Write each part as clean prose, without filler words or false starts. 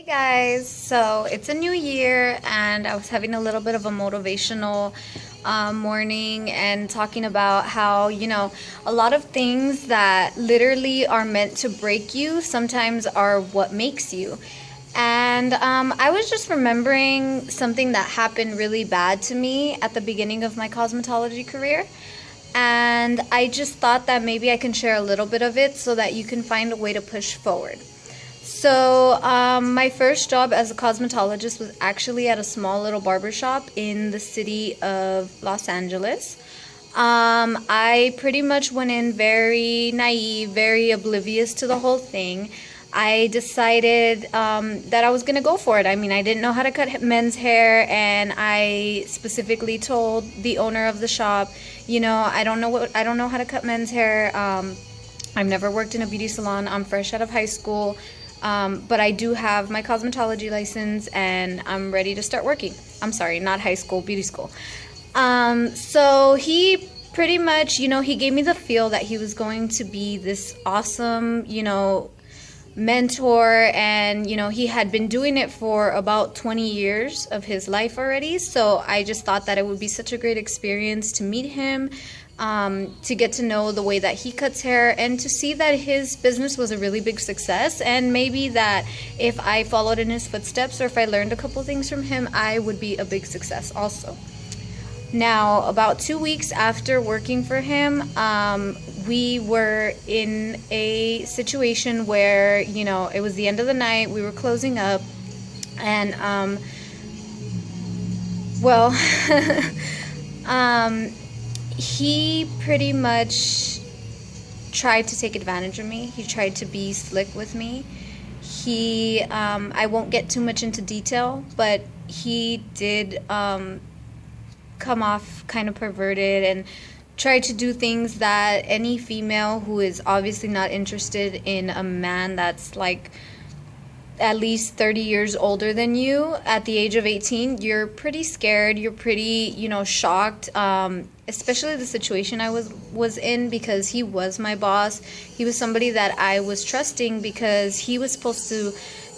Hey guys, so it's a new year and I was having a little bit of a motivational morning and talking about how, a lot of things that literally are meant to break you sometimes are what makes you. And I was just remembering something that happened really bad to me at the beginning of my cosmetology career. And I just thought that maybe I can share a little bit of it so that you can find a way to push forward. So, my first job as a cosmetologist was actually at a small little barber shop in the city of Los Angeles. I pretty much went in very naive, very oblivious to the whole thing. I decided that I was going to go for it. I mean, I didn't know how to cut men's hair, and I specifically told the owner of the shop, I don't know how to cut men's hair. I've never worked in a beauty salon. I'm fresh out of high school. But I do have my cosmetology license and I'm ready to start working. I'm sorry, not high school, beauty school. So he pretty much, he gave me the feel that he was going to be this awesome, mentor, and, he had been doing it for about 20 years of his life already. So I just thought that it would be such a great experience to meet him. To get to know the way that he cuts hair and to see that his business was a really big success, and maybe that if I followed in his footsteps or if I learned a couple things from him, I would be a big success also. Now, about 2 weeks after working for him, we were in a situation where, it was the end of the night, we were closing up, and, well, he pretty much tried to take advantage of me. He tried to be slick with me. I won't get too much into detail, but he did come off kind of perverted and tried to do things that any female who is obviously not interested in a man that's like at least 30 years older than you at the age of 18, you're pretty scared, you're pretty, shocked, especially the situation I was in, because he was my boss. He was somebody that I was trusting because he was supposed to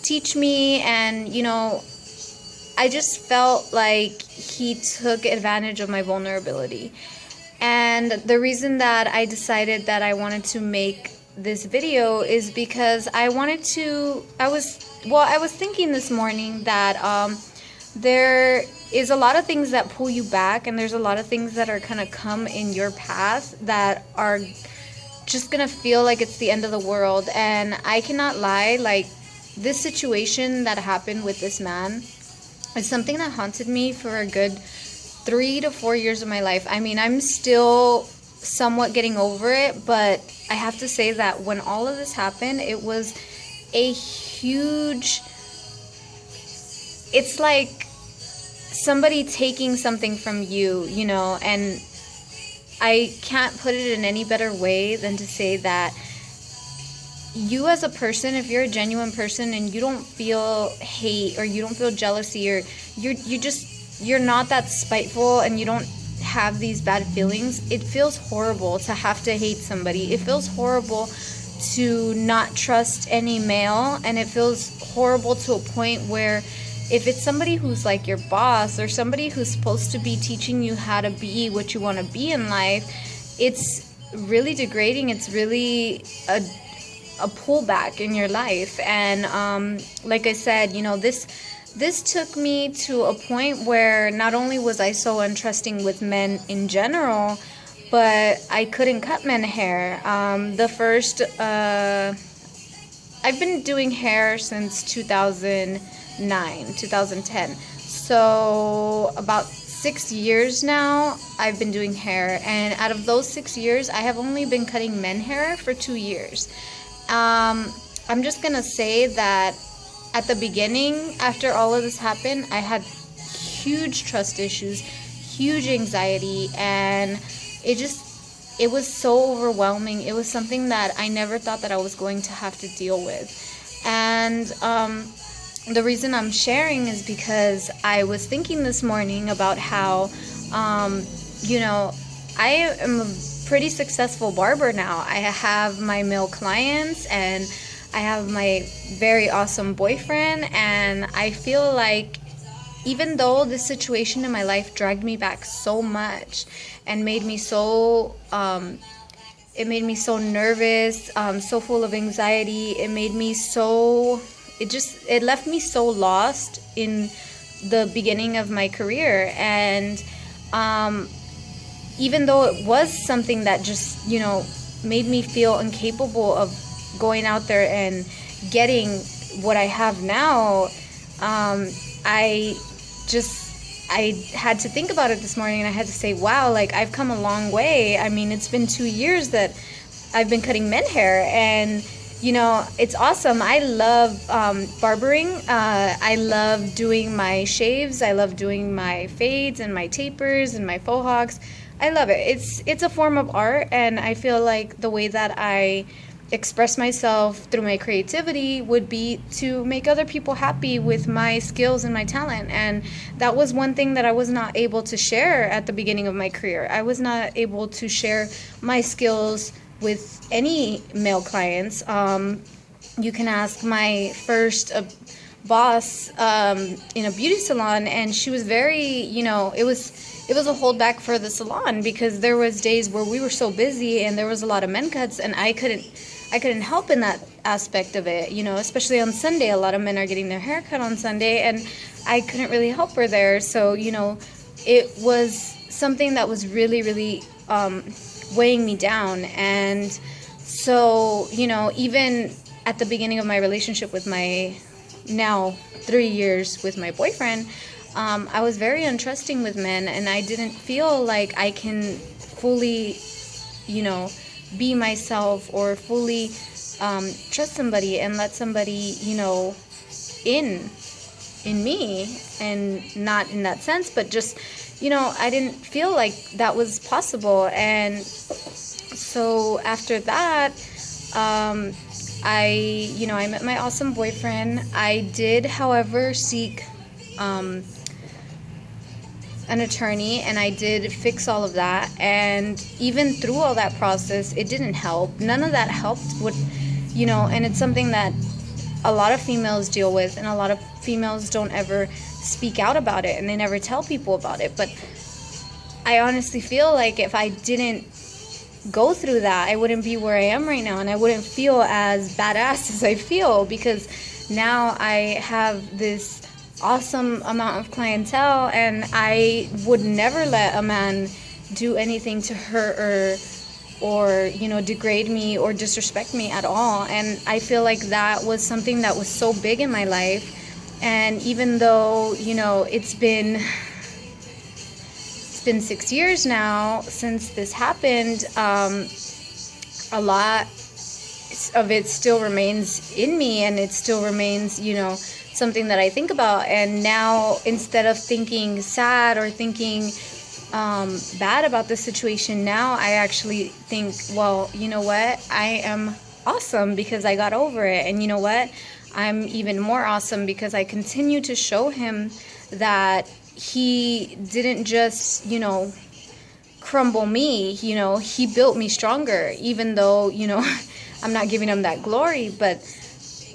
teach me, and, I just felt like he took advantage of my vulnerability. And the reason that I decided that I wanted to make this video is because I was thinking this morning that there is a lot of things that pull you back, and there's a lot of things that are kind of come in your path that are just gonna feel like it's the end of the world. And I cannot lie, like, this situation that happened with this man is something that haunted me for a good 3 to 4 years of my life. I mean, I'm still somewhat getting over it, but I have to say that when all of this happened, it was a huge, it's like somebody taking something from you, and I can't put it in any better way than to say that you as a person, if you're a genuine person and you don't feel hate or you don't feel jealousy, or you're not that spiteful and you don't have these bad feelings, it feels horrible to have to hate somebody. It feels horrible to not trust any male, and it feels horrible to a point where if it's somebody who's like your boss or somebody who's supposed to be teaching you how to be what you want to be in life, it's really degrading. It's really a pullback in your life. And like I said, this took me to a point where not only was I so untrusting with men in general, but I couldn't cut men hair. I've been doing hair since 2009, 2010. So about 6 years now I've been doing hair, and out of those 6 years I have only been cutting men hair for 2 years. I'm just gonna say that at the beginning, after all of this happened, I had huge trust issues, huge anxiety, and it was so overwhelming. It was something that I never thought that I was going to have to deal with. And the reason I'm sharing is because I was thinking this morning about how, I am a pretty successful barber now. I have my male clients, and I have my very awesome boyfriend, and I feel like even though this situation in my life dragged me back so much and made me so it made me so nervous, so full of anxiety. It left me so lost in the beginning of my career. And even though it was something that just, made me feel incapable of going out there and getting what I have now, I had to think about it this morning, and I had to say, wow, like, I've come a long way. I mean, it's been 2 years that I've been cutting men hair, and it's awesome. I love barbering. I love doing my shaves. I love doing my fades and my tapers and my faux hawks. I love it. It's a form of art, and I feel like the way that I express myself through my creativity would be to make other people happy with my skills and my talent. And that was one thing that I was not able to share at the beginning of my career. I was not able to share my skills with any male clients. You can ask my first boss in a beauty salon, and she was very, it was a holdback for the salon, because there was days where we were so busy and there was a lot of men cuts, and I couldn't help in that aspect of it, especially on Sunday. A lot of men are getting their hair cut on Sunday, and I couldn't really help her there. So, it was something that was really, really weighing me down. And so, even at the beginning of my relationship with my now 3 years with my boyfriend, I was very untrusting with men, and I didn't feel like I can fully, be myself or fully trust somebody and let somebody, in me, and not in that sense, but just, I didn't feel like that was possible. And so after that, I met my awesome boyfriend. I did, however, seek an attorney, and I did fix all of that. And even through all that process, it didn't help. None of that helped. And it's something that a lot of females deal with, and a lot of females don't ever speak out about it, and they never tell people about it. But I honestly feel like if I didn't go through that, I wouldn't be where I am right now, and I wouldn't feel as badass as I feel, because now I have this awesome amount of clientele, and I would never let a man do anything to hurt or degrade me or disrespect me at all. And I feel like that was something that was so big in my life. And even though it's been 6 years now since this happened, a lot of it still remains in me, and it still remains something that I think about. And now, instead of thinking sad or thinking bad about the situation, now I actually think, well, you know what? I am awesome because I got over it. And you know what? I'm even more awesome because I continue to show him that he didn't just, crumble me. He built me stronger, even though, I'm not giving him that glory. But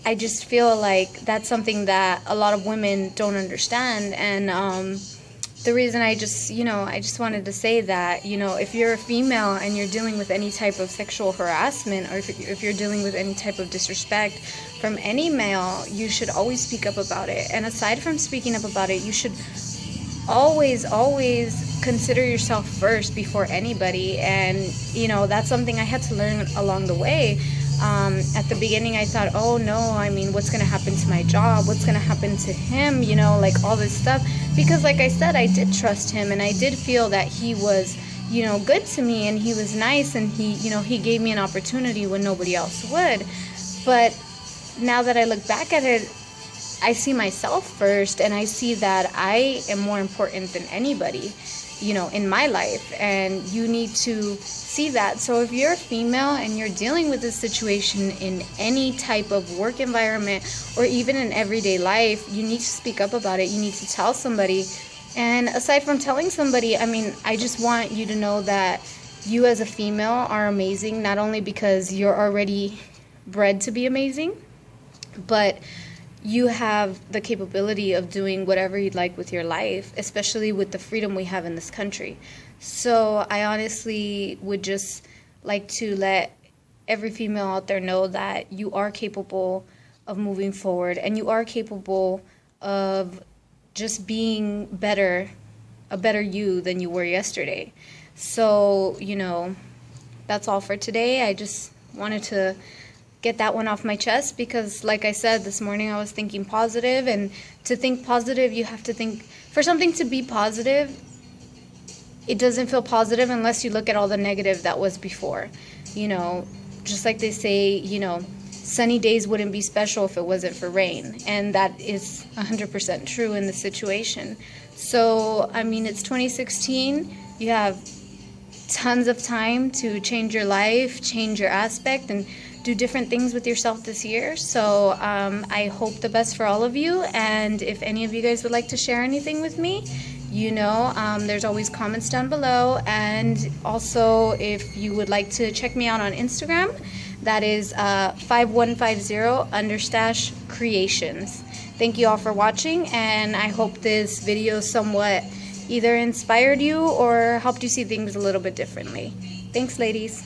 I just feel like that's something that a lot of women don't understand. And the reason I just wanted to say that, if you're a female and you're dealing with any type of sexual harassment, or if you're dealing with any type of disrespect from any male, you should always speak up about it. And aside from speaking up about it, you should always consider yourself first before anybody. And, that's something I had to learn along the way. At the beginning, I thought, oh no, what's going to happen to my job? What's going to happen to him? Like all this stuff. Because like I said, I did trust him, and I did feel that he was, good to me, and he was nice, and he gave me an opportunity when nobody else would. But now that I look back at it, I see myself first, and I see that I am more important than anybody, in my life. And you need to see that. So if you're a female and you're dealing with this situation in any type of work environment or even in everyday life, you need to speak up about it. You need to tell somebody. And aside from telling somebody, I just want you to know that you as a female are amazing, not only because you're already bred to be amazing, but you have the capability of doing whatever you'd like with your life, especially with the freedom we have in this country. So I honestly would just like to let every female out there know that you are capable of moving forward, and you are capable of just being better, a better you than you were yesterday. So, that's all for today. I just wanted to get that one off my chest because, like I said, this morning I was thinking positive, and to think positive, you have to think, for something to be positive, it doesn't feel positive unless you look at all the negative that was before. Just like they say, sunny days wouldn't be special if it wasn't for rain. And that is 100% true in the situation. So, it's 2016. You have tons of time to change your life, change your aspect, and do different things with yourself this year. So I hope the best for all of you. And if any of you guys would like to share anything with me, there's always comments down below. And also, if you would like to check me out on Instagram, that is 5150_creations. Thank you all for watching, and I hope this video somewhat either inspired you or helped you see things a little bit differently. Thanks, ladies.